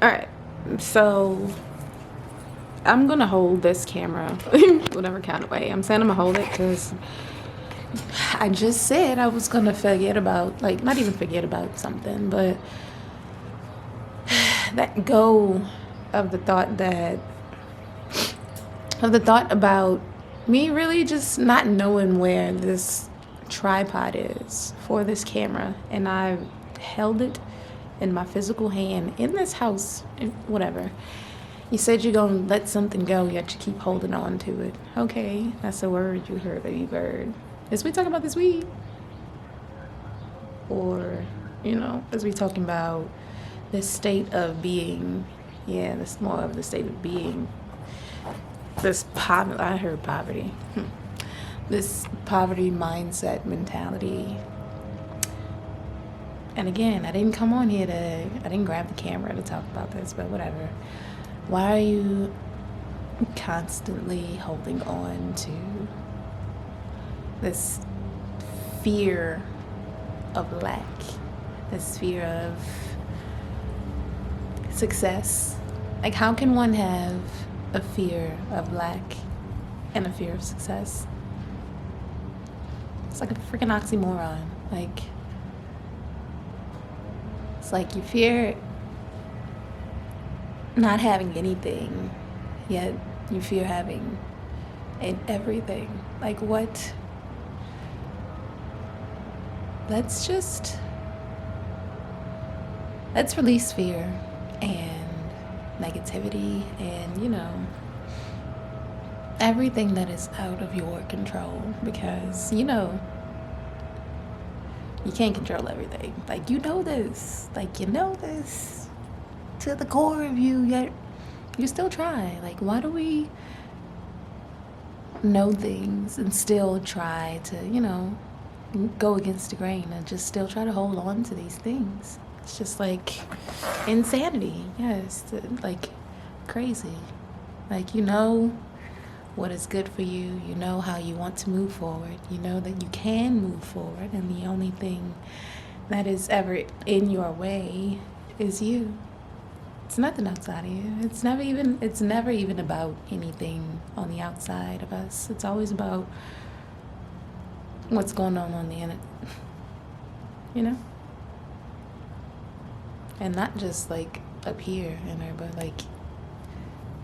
All right. So I'm gonna hold this camera, whatever kind of way. I'm saying I'm gonna hold it because I just said I was gonna forget about, like, not even forget about something, but that go of the thought that, of the thought about me really just not knowing where this tripod is for this camera, and I held it in my physical hand in this house, whatever. You said you're gonna let something go, yet you keep holding on to it. Okay, that's a word you heard, baby bird. Is we talking about this weed? Or, is we talking about this state of being? Yeah, that's more of the state of being. This poverty, I heard poverty. This poverty mindset mentality. And again, I didn't come on here I didn't grab the camera to talk about this, but whatever. Why are you constantly holding on to this fear of lack, this fear of success? Like, how can one have a fear of lack and a fear of success? It's like a freaking oxymoron. Like, it's like you fear not having anything, yet you fear having everything. Like, what? Let's release fear and negativity and, everything that is out of your control, because, you can't control everything. Like, this. Like, this to the core of you, yet you still try. Like, why do we know things and still try to, go against the grain and just still try to hold on to these things? It's just like insanity. Yes, like crazy. Like, what is good for you. You know how you want to move forward. You know that you can move forward, and the only thing that is ever in your way is you. It's nothing outside of you. It's never even about anything on the outside of us. It's always about what's going on the inside, and not just like up here in there, but like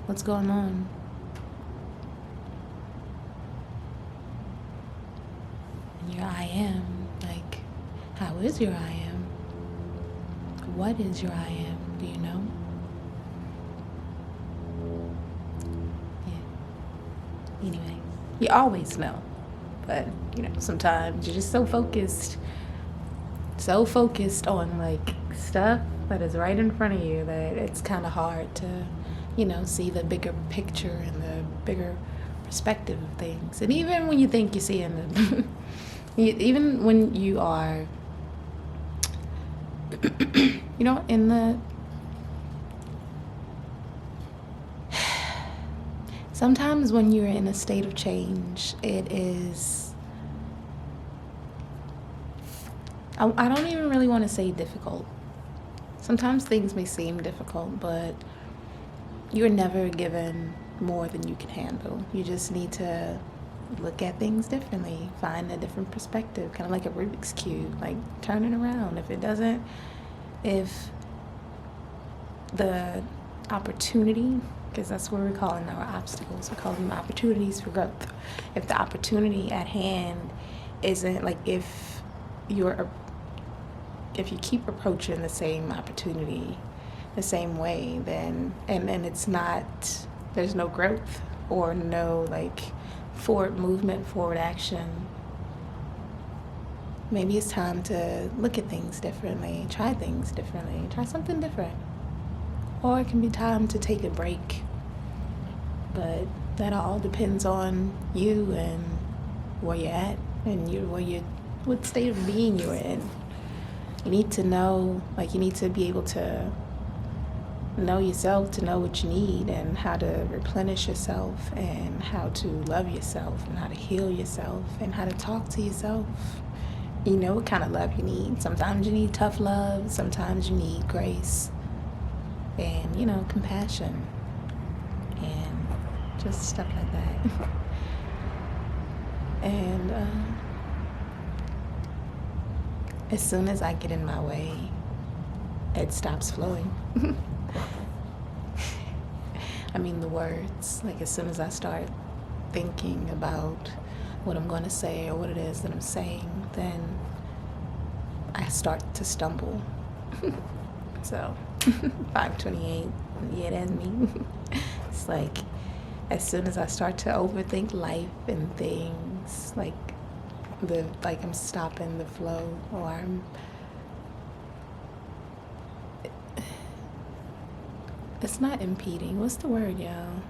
what's going on. And your I am, like, how is your I am? What is your I am? Do you know? Yeah. Anyway, you always know. But, sometimes you're just so focused on, like, stuff that is right in front of you that it's kind of hard to, see the bigger picture and the bigger perspective of things. And even when you think you're seeing the, even when you are, in the, sometimes when you're in a state of change, it is, I don't even really want to say difficult. Sometimes things may seem difficult, but you're never given more than you can handle. You just need to look at things differently, find a different perspective, kind of like a Rubik's Cube, like turn it around. If the opportunity, because that's what we're calling our obstacles, we call them opportunities for growth. If the opportunity at hand isn't, like, if you keep approaching the same opportunity the same way, then and it's not, there's no growth or no, like, forward movement, forward action, maybe it's time to look at things differently, try something different. Or it can be time to take a break. But that all depends on you and where you're at and what state of being you're in. You need to know, like, you need to be able to know yourself, to know what you need and how to replenish yourself and how to love yourself and how to heal yourself and how to talk to yourself. You know what kind of love you need. Sometimes you need tough love. Sometimes you need grace. and, you know, compassion and just stuff like that. And as soon as I get in my way, it stops flowing. I mean, the words, like as soon as I start thinking about what I'm going to say or what it is that I'm saying, then I start to stumble. So, 528, yeah, that's me. It's like, as soon as I start to overthink life and things, like I'm stopping the flow, or it's not impeding. What's the word, y'all?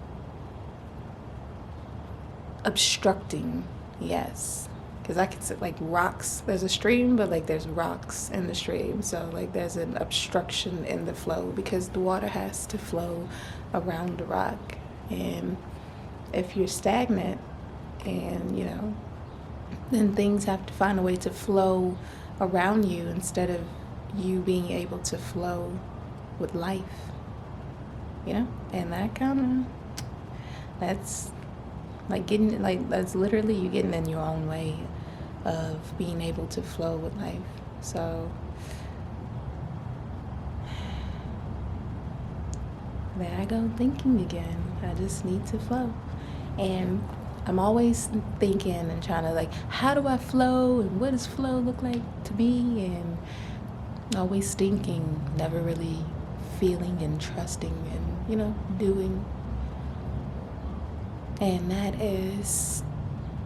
Obstructing, yes. Because I could say, like, rocks, there's a stream, but like there's rocks in the stream. So like there's an obstruction in the flow because the water has to flow around the rock. And if you're stagnant and, you know, then things have to find a way to flow around you instead of you being able to flow with life, you know? And that kind of, that's like getting, like, that's literally you getting in your own way of being able to flow with life. So there I go thinking again. I just need to flow. And I'm always thinking and trying to, like, how do I flow and what does flow look like to me? And always thinking, never really feeling and trusting and, you know, doing. And that is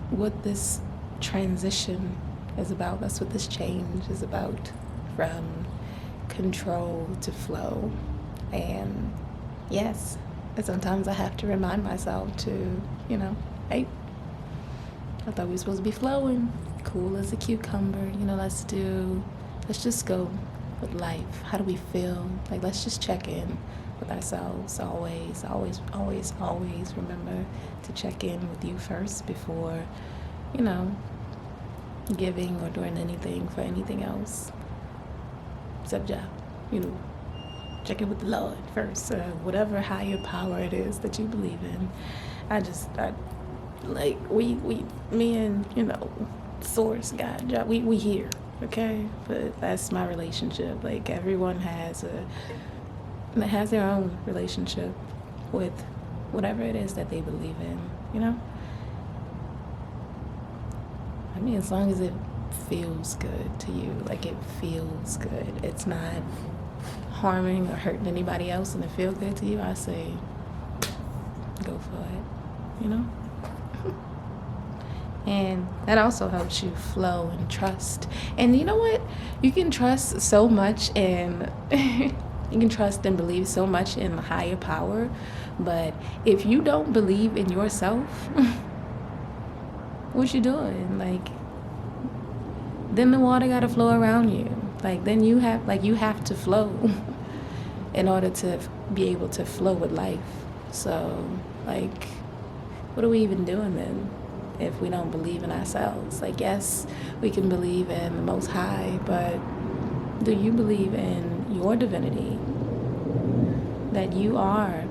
what this transition is about. That's what this change is about, from control to flow. And yes, sometimes I have to remind myself to, you know, hey, I thought we were supposed to be flowing, cool as a cucumber, you know, let's just go with life. How do we feel? Like, let's just check in with ourselves. Always remember to check in with you first before, you know, giving or doing anything for anything else. Except, yeah, you know, check in with the Lord first, whatever higher power it is that you believe in. Me and, you know, Source, God, we here, okay? But that's my relationship. Like, everyone has their own relationship with whatever it is that they believe in, you know? I mean, as long as it feels good to you, like it feels good, it's not harming or hurting anybody else, and it feels good to you, I say go for it, you know? And that also helps you flow and trust. And you know what? You can trust so much, and you can trust and believe so much in the higher power, but if you don't believe in yourself, what you doing? Like, then the water gotta flow around you. Like, then you have to flow in order to be able to flow with life. So, like, what are we even doing then if we don't believe in ourselves? Like, yes, we can believe in the Most High, but do you believe in your divinity? That you are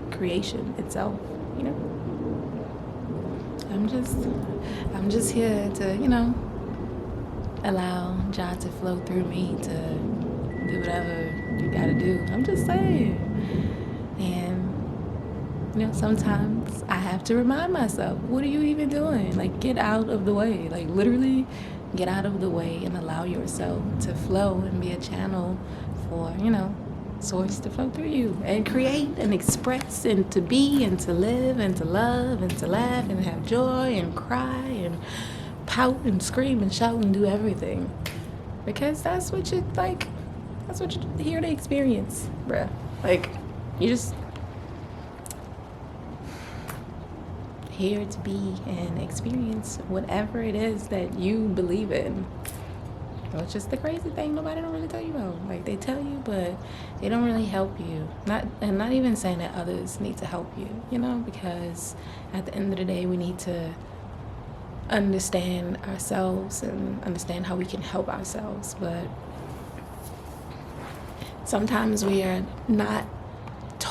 creation itself, you know? I'm just here to, you know, allow Jah to flow through me to do whatever you gotta do. I'm just saying. And, you know, sometimes I have to remind myself, what are you even doing? Like, get out of the way. Like, literally get out of the way and allow yourself to flow and be a channel for, you know, Source to flow through you and create and express and to be and to live and to love and to laugh and have joy and cry and pout and scream and shout and do everything, because that's what you're here to experience, bruh. Like, you just here to be and experience whatever it is that you believe in. Which is the crazy thing, nobody don't really tell you about. Like, they tell you, but they don't really help you. Not even saying that others need to help you, you know, because at the end of the day, we need to understand ourselves and understand how we can help ourselves. But sometimes we are not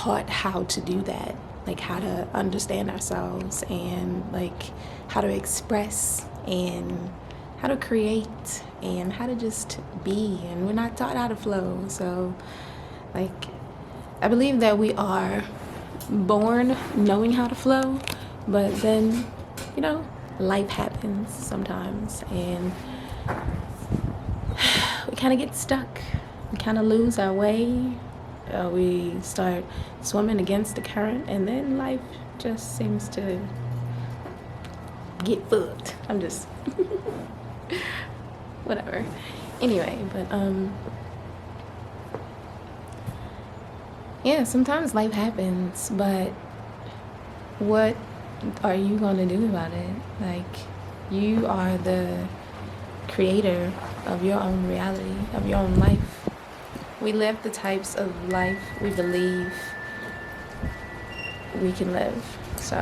taught how to do that, like how to understand ourselves and like how to express and how to create and how to just be, and we're not taught how to flow. So like I believe that we are born knowing how to flow, but then, you know, life happens sometimes and we kind of get stuck. We kind of lose our way. We start swimming against the current, and then life just seems to get fucked. I'm just whatever. Anyway, but yeah, sometimes life happens, but what are you gonna do about it? Like, you are the creator of your own reality, of your own life. We live the types of life we believe we can live. So,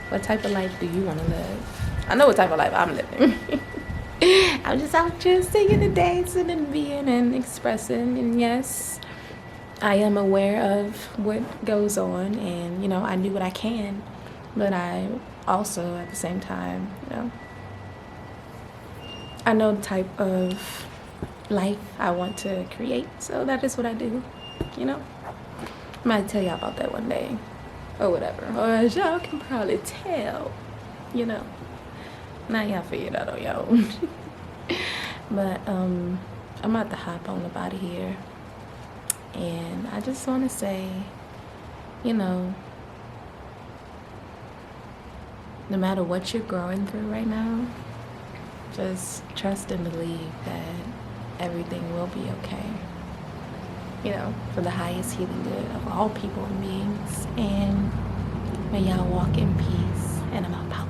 what type of life do you want to live? I know what type of life I'm living. I'm just out here singing and dancing and being and expressing. And yes, I am aware of what goes on, and you know, I do what I can, but I also at the same time, you know, I know the type of life I want to create, so that is what I do, you know. I might tell y'all about that one day or whatever, or as y'all can probably tell, you know, now y'all figure it out on your own. But I'm about to hop on up out of here, and I just want to say, you know, no matter what you're going through right now, just trust and believe that everything will be okay. You know, for the highest healing good of all people and beings. And may y'all walk in peace. And I'm out.